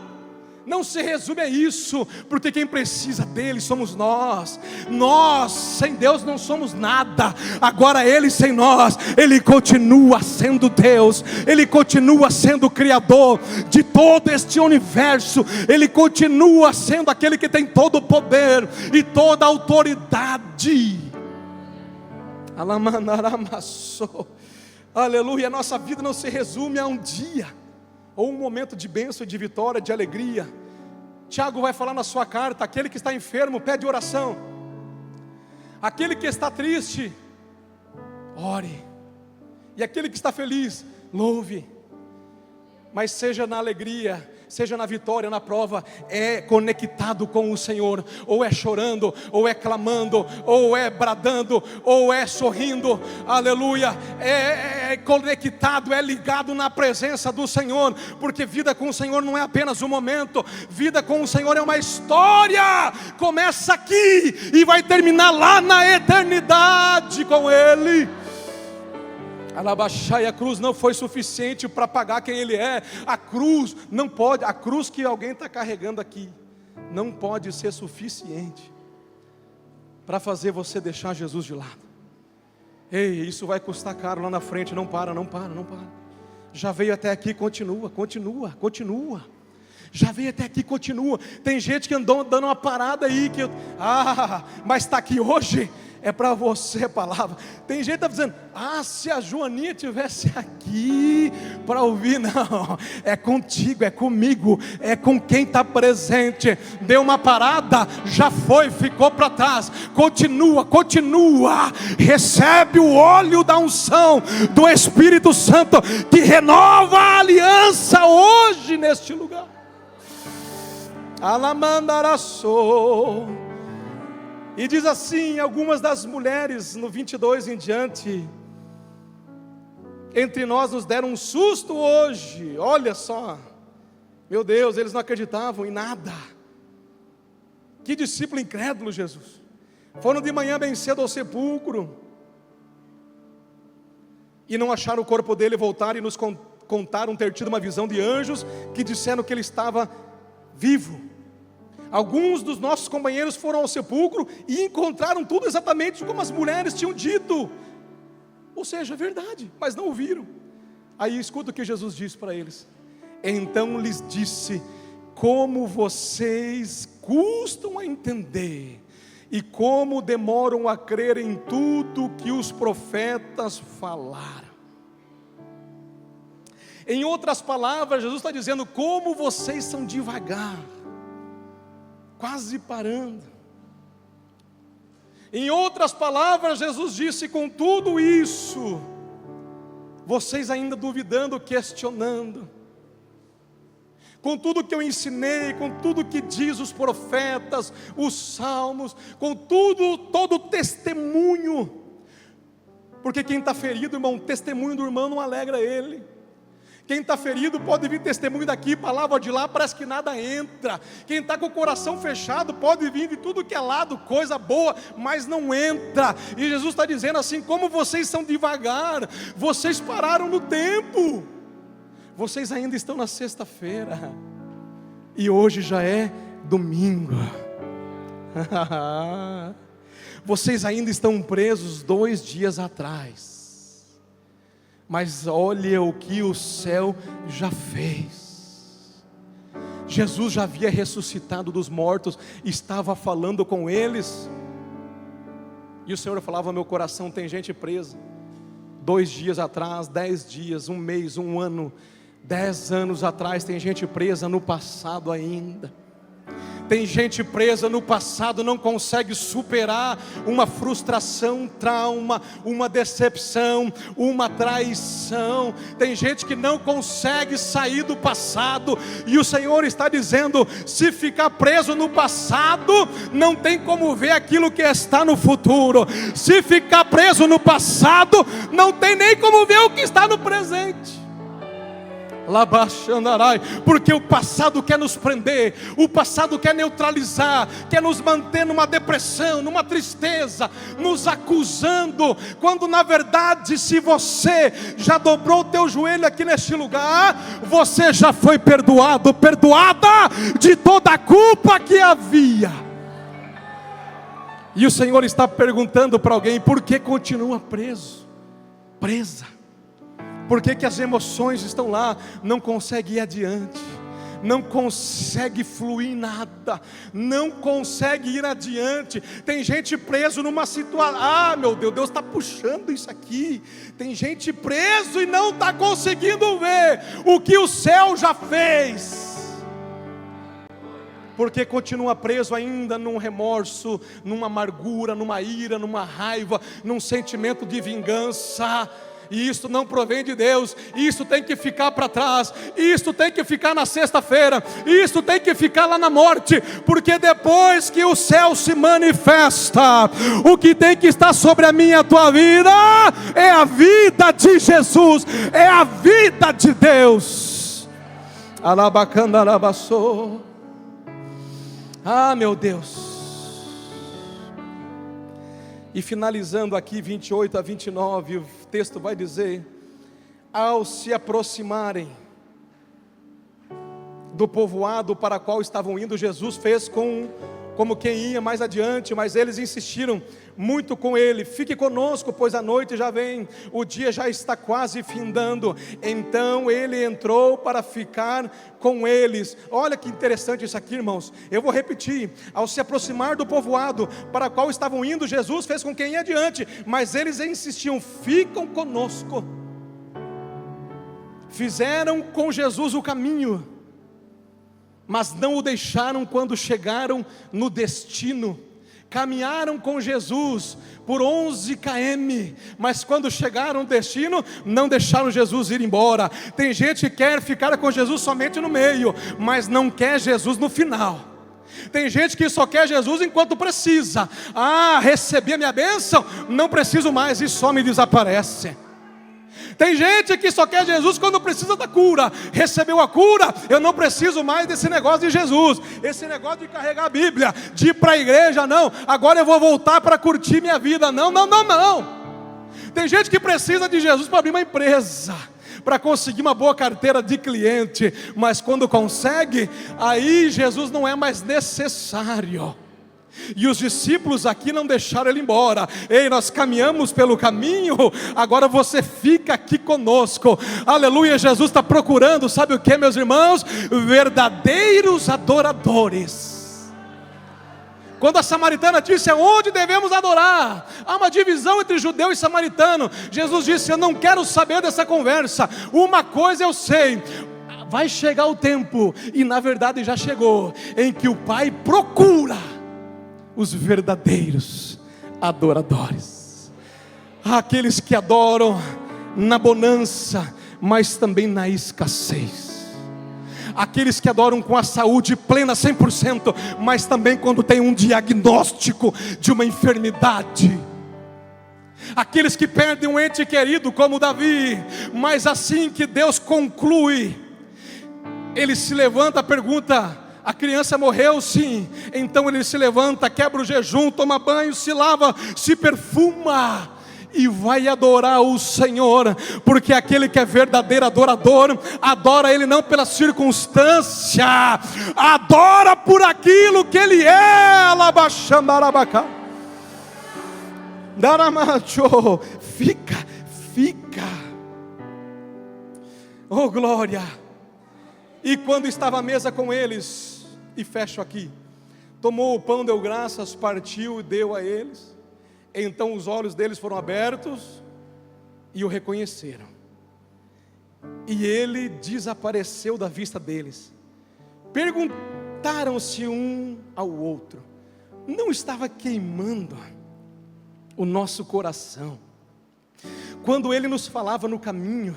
Não se resume a isso, porque quem precisa dele somos nós. Nós sem Deus não somos nada. Agora Ele sem nós, Ele continua sendo Deus. Ele continua sendo o Criador de todo este universo. Ele continua sendo aquele que tem todo o poder e toda a autoridade. Aleluia, a nossa vida não se resume a um dia, ou um momento de bênção, de vitória, de alegria. Tiago vai falar na sua carta: aquele que está enfermo, pede oração. Aquele que está triste, ore. E aquele que está feliz, louve. Mas seja na alegria, seja na vitória, na prova, é conectado com o Senhor. Ou é chorando, ou é clamando, ou é bradando, ou é sorrindo. Aleluia, é conectado, é ligado na presença do Senhor. Porque vida com o Senhor não é apenas um momento. Vida com o Senhor é uma história. Começa aqui e vai terminar lá na eternidade com Ele. A cruz não foi suficiente para pagar quem Ele é. A cruz não pode, a cruz que alguém está carregando aqui, não pode ser suficiente para fazer você deixar Jesus de lado. Ei, isso vai custar caro lá na frente. Não para. Já veio até aqui, continua. Já veio até aqui, continua. Tem gente que andou dando uma parada aí, mas está aqui hoje. É para você a palavra. Tem gente que está dizendo: se a Joaninha tivesse aqui para ouvir. Não, é contigo, é comigo, é com quem está presente. Deu uma parada, já foi, ficou para trás. Continua. Recebe o óleo da unção do Espírito Santo, que renova a aliança hoje neste lugar. Alamandaraçô. E diz assim: algumas das mulheres, no 22 em diante, entre nós nos deram um susto hoje. Olha só, meu Deus, eles não acreditavam em nada. Que discípulo incrédulo, Jesus. Foram de manhã bem cedo ao sepulcro e não acharam o corpo dele. Voltaram e nos contaram ter tido uma visão de anjos que disseram que ele estava vivo. Alguns dos nossos companheiros foram ao sepulcro e encontraram tudo exatamente como as mulheres tinham dito. Ou seja, verdade, mas não ouviram. Aí escuta o que Jesus disse para eles: então lhes disse, como vocês custam a entender e como demoram a crer em tudo que os profetas falaram. Em outras palavras, Jesus está dizendo: como vocês são devagar, quase parando. Em outras palavras, Jesus disse: com tudo isso, vocês ainda duvidando, questionando, com tudo que eu ensinei, com tudo que diz os profetas, os salmos, com tudo, todo o testemunho. Porque quem está ferido, irmão, o testemunho do irmão não alegra ele. Quem está ferido pode vir testemunho daqui, palavra de lá, parece que nada entra. Quem está com o coração fechado pode vir de tudo que é lado, coisa boa, mas não entra. E Jesus está dizendo assim: como vocês são devagar, vocês pararam no tempo, vocês ainda estão na sexta-feira, e hoje já é domingo. Vocês ainda estão presos 2 dias atrás. Mas olha o que o céu já fez. Jesus já havia ressuscitado dos mortos, estava falando com eles. E o Senhor falava ao meu coração: tem gente presa 2 dias atrás, 10 dias, 1 mês, 1 ano, 10 anos atrás. Tem gente presa no passado ainda. Tem gente presa no passado, não consegue superar uma frustração, um trauma, uma decepção, uma traição. Tem gente que não consegue sair do passado, e o Senhor está dizendo: se ficar preso no passado, não tem como ver aquilo que está no futuro. Se ficar preso no passado, não tem nem como ver o que está no presente. Porque o passado quer nos prender, o passado quer neutralizar, quer nos manter numa depressão, numa tristeza, nos acusando, quando na verdade, se você já dobrou o teu joelho aqui neste lugar, você já foi perdoado, perdoada de toda a culpa que havia. E o Senhor está perguntando para alguém: por que continua preso, presa? Por que as emoções estão lá, não consegue ir adiante? não consegue fluir nada, não consegue ir adiante. Tem gente preso numa situação, meu Deus, Deus está puxando isso aqui. Tem gente preso e não está conseguindo ver o que o céu já fez, porque continua preso ainda num remorso, numa amargura, numa ira, numa raiva, num sentimento de vingança. E isso não provém de Deus. Isso tem que ficar para trás. Isso tem que ficar na sexta-feira. Isso tem que ficar lá na morte. Porque depois que o céu se manifesta, o que tem que estar sobre a minha e a tua vida é a vida de Jesus, é a vida de Deus. Alabacanda alabaçou. Meu Deus. E finalizando aqui 28 a 29, o texto vai dizer: ao se aproximarem do povoado para qual estavam indo, Jesus fez como quem ia mais adiante, mas eles insistiram muito com ele: fique conosco, pois a noite já vem, o dia já está quase findando. Então ele entrou para ficar com eles. Olha que interessante isso aqui, irmãos. Eu vou repetir: ao se aproximar do povoado para qual estavam indo, Jesus fez com quem ia adiante, mas eles insistiam: ficam conosco. Fizeram com Jesus o caminho, mas não o deixaram quando chegaram no destino. Caminharam com Jesus por 11 km, mas quando chegaram no destino, não deixaram Jesus ir embora. Tem gente que quer ficar com Jesus somente no meio, mas não quer Jesus no final. Tem gente que só quer Jesus enquanto precisa. Recebi a minha bênção, não preciso mais, e some e desaparece. Tem gente que só quer Jesus quando precisa da cura. Recebeu a cura, eu não preciso mais desse negócio de Jesus, esse negócio de carregar a Bíblia, de ir para a igreja, não. Agora eu vou voltar para curtir minha vida. Não. Tem gente que precisa de Jesus para abrir uma empresa, para conseguir uma boa carteira de cliente, mas quando consegue, aí Jesus não é mais necessário. E os discípulos aqui não deixaram ele embora. Ei, nós caminhamos pelo caminho, agora você fica aqui conosco. Aleluia. Jesus está procurando, sabe o que, meus irmãos? Verdadeiros adoradores. Quando a samaritana disse: aonde devemos adorar? Há uma divisão entre judeu e samaritano. Jesus disse: eu não quero saber dessa conversa. Uma coisa eu sei: vai chegar o tempo, e na verdade já chegou, em que o Pai procura os verdadeiros adoradores. Aqueles que adoram na bonança, mas também na escassez. Aqueles que adoram com a saúde plena 100%, mas também quando tem um diagnóstico de uma enfermidade. Aqueles que perdem um ente querido, como Davi, mas assim que Deus conclui, ele se levanta, pergunta: a criança morreu? Sim. Então ele se levanta, quebra o jejum, toma banho, se lava, se perfuma e vai adorar o Senhor. Porque aquele que é verdadeiro adorador, adora Ele não pela circunstância, adora por aquilo que Ele é. Alabaxandarabacá, daramacho, fica. Oh glória. E quando estava à mesa com eles, e fecho aqui, tomou o pão, deu graças, partiu e deu a eles. Então os olhos deles foram abertos e o reconheceram. E ele desapareceu da vista deles. Perguntaram-se um ao outro: não estava queimando o nosso coração quando ele nos falava no caminho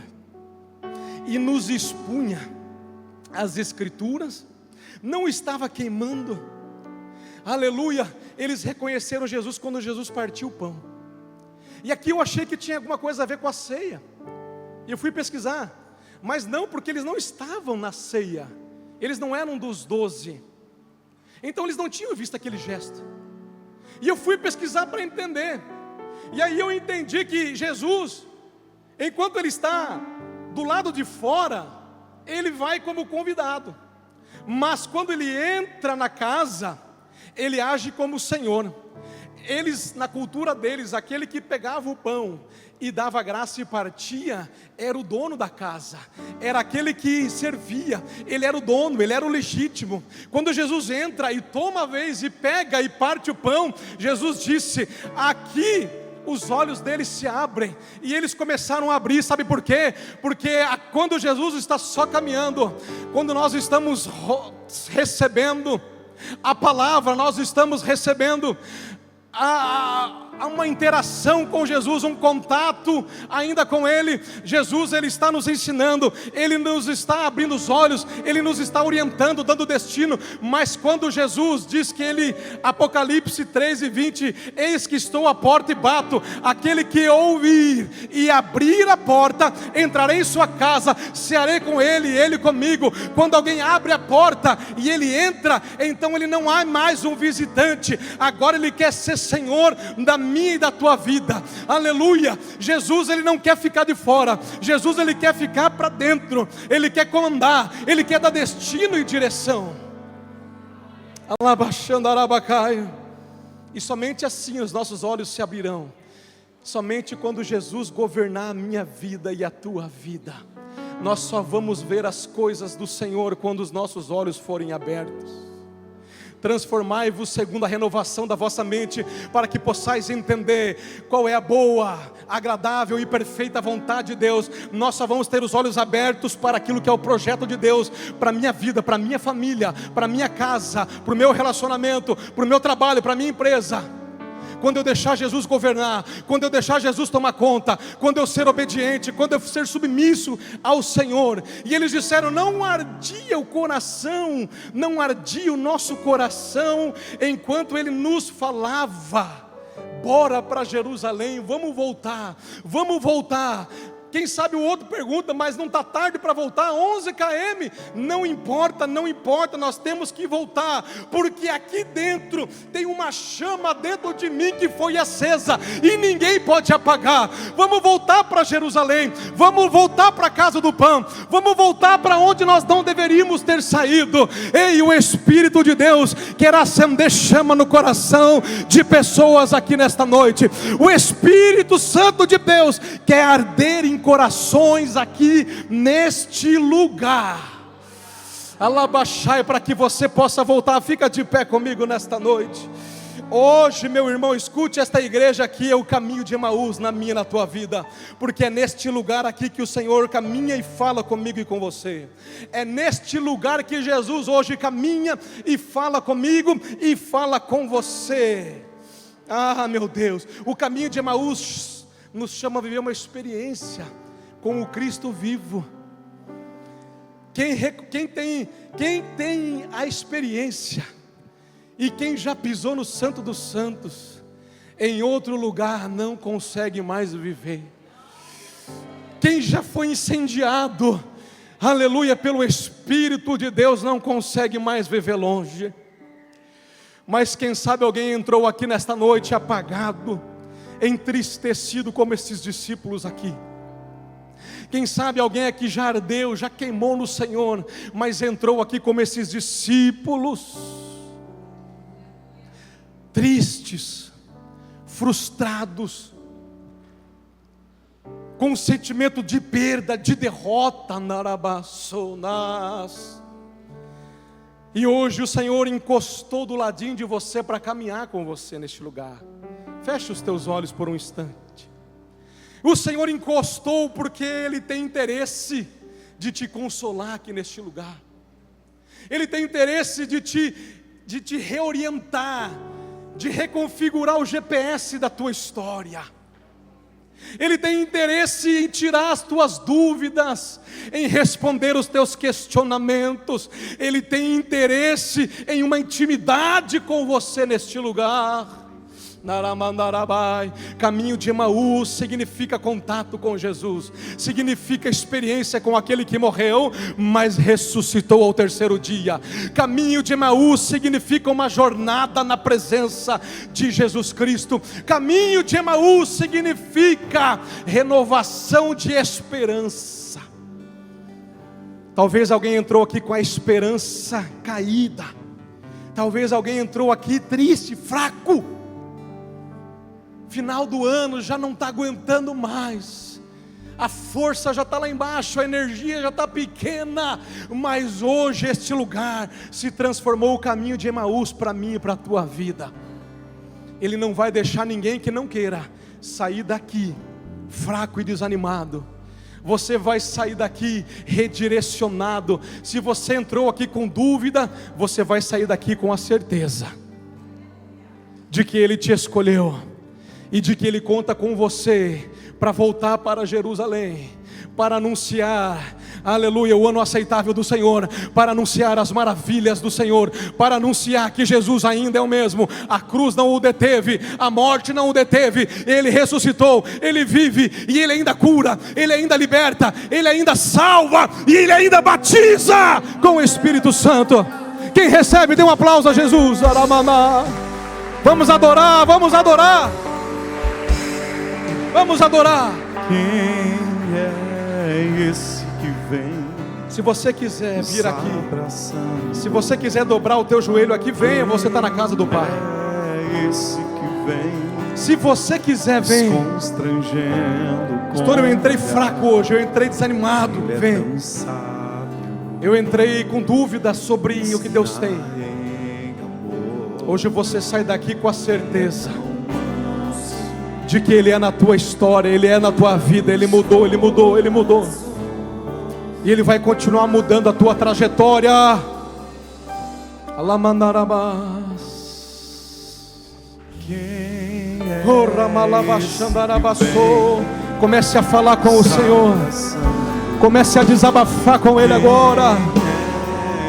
e nos expunha as escrituras? Não estava queimando? Aleluia. Eles reconheceram Jesus quando Jesus partiu o pão. E aqui eu achei que tinha alguma coisa a ver com a ceia, e eu fui pesquisar, mas não, porque eles não estavam na ceia, eles não eram dos 12, então eles não tinham visto aquele gesto. E eu fui pesquisar para entender, e aí eu entendi que Jesus, enquanto ele está do lado de fora, ele vai como convidado, mas quando ele entra na casa, ele age como o Senhor. eles, na cultura deles, aquele que pegava o pão e dava graça e partia, era o dono da casa, era aquele que servia, ele era o dono, ele era o legítimo. Quando Jesus entra e toma a vez e pega e parte o pão, Jesus disse: aqui os olhos deles se abrem, e eles começaram a abrir. Sabe por quê? Porque quando Jesus está só caminhando, quando nós estamos recebendo a palavra, nós estamos recebendo há uma interação com Jesus, um contato ainda com Ele. Jesus, Ele está nos ensinando, Ele nos está abrindo os olhos, Ele nos está orientando, dando destino. Mas quando Jesus diz que Ele, Apocalipse 13:20, eis que estou à porta e bato, aquele que ouvir e abrir a porta, entrarei em sua casa, cearei com ele e ele comigo. Quando alguém abre a porta e ele entra, então ele não é mais um visitante, agora ele quer ser Senhor da minha e da tua vida. Aleluia. Jesus, Ele não quer ficar de fora, Jesus, Ele quer ficar para dentro, Ele quer comandar, Ele quer dar destino e direção. E somente assim os nossos olhos se abrirão, somente quando Jesus governar a minha vida e a tua vida. Nós só vamos ver as coisas do Senhor quando os nossos olhos forem abertos. Transformai-vos segundo a renovação da vossa mente, para que possais entender qual é a boa, agradável e perfeita vontade de Deus. Nós só vamos ter os olhos abertos para aquilo que é o projeto de Deus, para a minha vida, para a minha família, para a minha casa, para o meu relacionamento, para o meu trabalho, para a minha empresa. Quando eu deixar Jesus governar, quando eu deixar Jesus tomar conta, quando eu ser obediente, quando eu ser submisso ao Senhor. E eles disseram: não ardia o coração, não ardia o nosso coração, enquanto Ele nos falava: bora para Jerusalém, vamos voltar, vamos voltar. Quem sabe o outro pergunta: mas não está tarde para voltar? 11 km, não importa, não importa, nós temos que voltar, porque aqui dentro tem uma chama dentro de mim que foi acesa, e ninguém pode apagar. Vamos voltar para Jerusalém, vamos voltar para a casa do pão, vamos voltar para onde nós não deveríamos ter saído. Ei, o Espírito de Deus quer acender chama no coração de pessoas aqui nesta noite. O Espírito Santo de Deus quer arder em corações aqui neste lugar. Alabaxai, para que você possa voltar. Fica de pé comigo nesta noite. Hoje, meu irmão, escute, esta igreja aqui é o caminho de Emaús na minha e na tua vida, porque é neste lugar aqui que o Senhor caminha e fala comigo e com você. É neste lugar que Jesus hoje caminha e fala comigo e fala com você. Ah, meu Deus, o caminho de Emaús nos chama a viver uma experiência com o Cristo vivo. Quem tem a experiência, e quem já pisou no Santo dos Santos, em outro lugar não consegue mais viver. Quem já foi incendiado, aleluia, pelo Espírito de Deus, não consegue mais viver longe. Mas quem sabe alguém entrou aqui nesta noite apagado, entristecido como esses discípulos aqui. Quem sabe alguém aqui já ardeu, já queimou no Senhor, mas entrou aqui como esses discípulos, tristes, frustrados, com um sentimento de perda, de derrota. E hoje o Senhor encostou do ladinho de você para caminhar com você neste lugar. Feche os teus olhos por um instante. O Senhor encostou porque Ele tem interesse de te consolar aqui neste lugar. Ele tem interesse de te reorientar, de reconfigurar o GPS da tua história. Ele tem interesse em tirar as tuas dúvidas, em responder os teus questionamentos. Ele tem interesse em uma intimidade com você neste lugar. Caminho de Emaús significa contato com Jesus, significa experiência com aquele que morreu, mas ressuscitou ao terceiro dia. Caminho de Emaús significa uma jornada na presença de Jesus Cristo. Caminho de Emaús significa renovação de esperança. Talvez alguém entrou aqui com a esperança caída. Talvez alguém entrou aqui triste, fraco. Final do ano, já não está aguentando mais. A força já está lá embaixo, a energia já está pequena. Mas hoje este lugar se transformou o caminho de Emaús para mim e para a tua vida. Ele não vai deixar ninguém que não queira sair daqui fraco e desanimado. Você vai sair daqui redirecionado. Se você entrou aqui com dúvida, você vai sair daqui com a certeza de que Ele te escolheu e de que Ele conta com você para voltar para Jerusalém, para anunciar, aleluia, o ano aceitável do Senhor, para anunciar as maravilhas do Senhor, para anunciar que Jesus ainda é o mesmo. A cruz não o deteve, a morte não o deteve, Ele ressuscitou, Ele vive, e Ele ainda cura, Ele ainda liberta, Ele ainda salva, e Ele ainda batiza com o Espírito Santo. Quem recebe, dê um aplauso a Jesus. Aramana. Vamos adorar, vamos adorar, vamos adorar. Quem é esse que vem? Se você quiser vir aqui, se você quiser dobrar o teu joelho aqui, venha, você está na casa do Pai. É esse que vem. Se você quiser, vem. Pastor, eu entrei fraco hoje, eu entrei desanimado. Vem. Eu entrei com dúvidas sobre o que Deus tem. Hoje você sai daqui com a certeza de que Ele é na tua história, Ele é na tua vida. Ele mudou, Ele mudou, Ele mudou. E Ele vai continuar mudando a tua trajetória. Alamandarabas. Quem é Comece a falar com o Senhor. Comece a desabafar com Ele agora.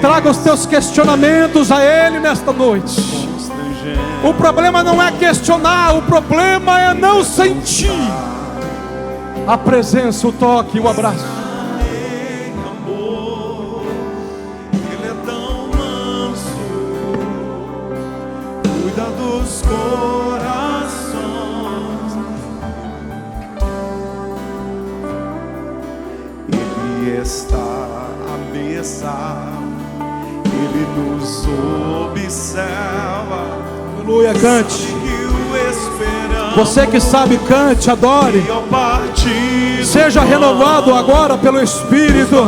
Traga os teus questionamentos a Ele nesta noite. O problema não é questionar, o problema é não sentir a presença, o toque, o abraço. Ele é tão manso, cuida dos corações. Ele está à mesa, Ele nos observa. Aleluia, cante. Você que sabe, cante, adore. Seja renovado agora pelo Espírito.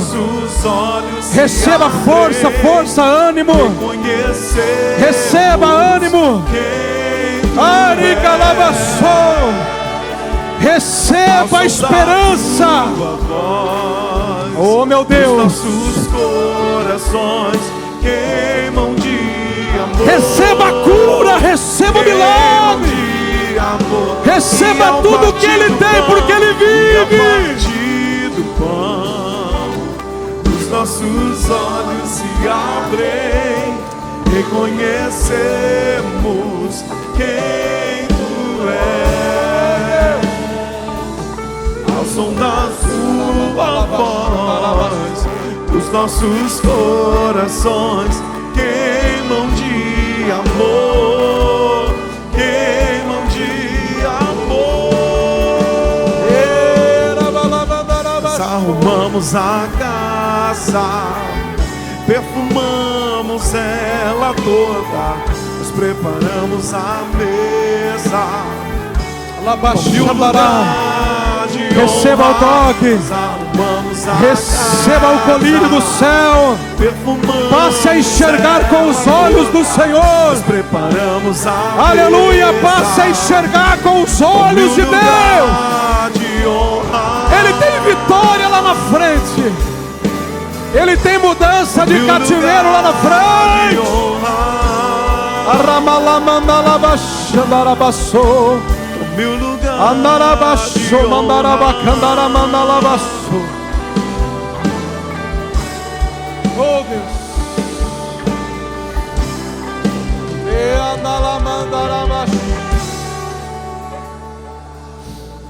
Receba força, força, ânimo. Receba ânimo. Receba a esperança. Oh, meu Deus. Nossos corações queimam de amor. Receba a cura, receba o milagre. Receba tudo que Ele tem, porque Ele vive. Do pão, os nossos olhos se abrem, reconhecemos quem Tu és. Ao som da Sua voz, os nossos corações queimam de amor, queimam de arrumamos a casa, perfumamos ela toda, nos preparamos a mesa. Receba o toque, receba o colírio do céu, passe a enxergar com os olhos do Senhor. Nos preparamos a aleluia, passe a enxergar com os olhos de Deus. Ele tem vitória lá na frente. Ele tem mudança de cativeiro lá na frente. Meu lugar, andarabaxo, mandarabacandara, mandalabaço. Oh Deus.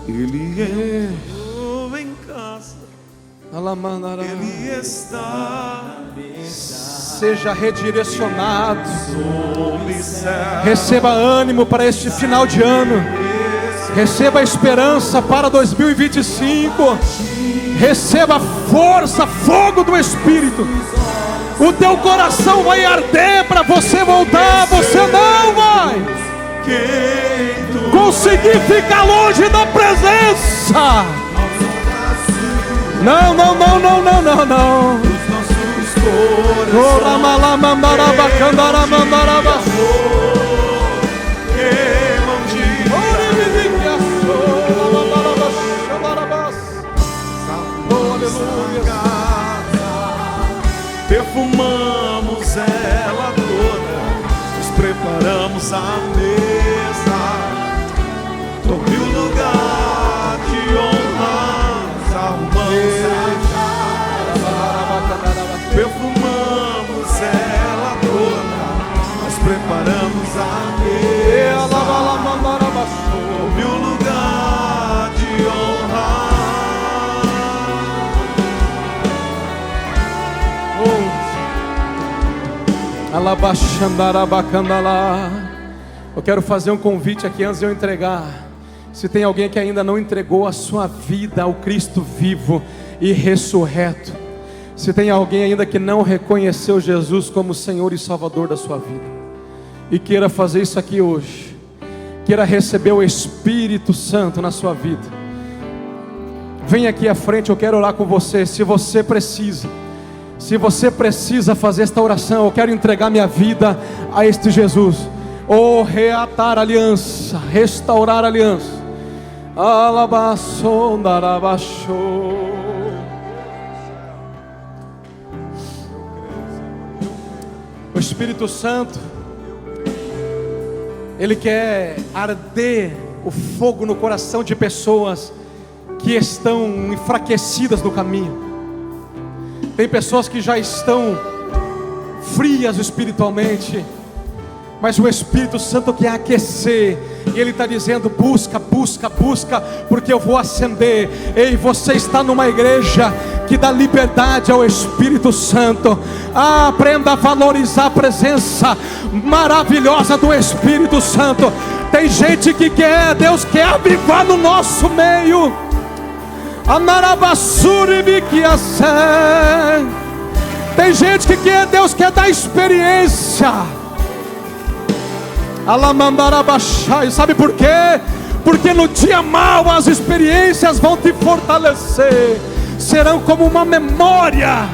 Ele entrou em casa, Ele está. Seja redirecionado. Receba ânimo para este final de ano. Receba esperança para 2025. Receba força, fogo do Espírito. O teu coração vai arder para você voltar. Você não vai. Com conseguir ficar longe da presença. Não, não, não, não, não, não, não. Os nossos corações queimam de perfumamos ela toda, nos preparamos a mesa. Tome o lugar de honra, arrumamos a casa, perfumamos ela toda, nós preparamos a mesa. Tome o lugar de honra. Eu quero fazer um convite aqui antes de eu entregar. Se tem alguém que ainda não entregou a sua vida ao Cristo vivo e ressurreto, se tem alguém ainda que não reconheceu Jesus como Senhor e Salvador da sua vida, e queira fazer isso aqui hoje, queira receber o Espírito Santo na sua vida, vem aqui à frente, eu quero orar com você. Se você precisa fazer esta oração, eu quero entregar minha vida a este Jesus. Ou reatar aliança, restaurar aliança. O Espírito Santo, Ele quer arder o fogo no coração de pessoas que estão enfraquecidas no caminho. Tem pessoas que já estão frias espiritualmente, mas o Espírito Santo quer aquecer, e Ele está dizendo: busca, busca, busca, porque eu vou acender. Ei, você está numa igreja que dá liberdade ao Espírito Santo. Aprenda a valorizar a presença maravilhosa do Espírito Santo. Tem gente que quer, Deus quer avivar no nosso meio. Tem gente que quer, Deus quer dar experiência. E sabe por quê? Porque no dia mau as experiências vão te fortalecer, serão como uma memória.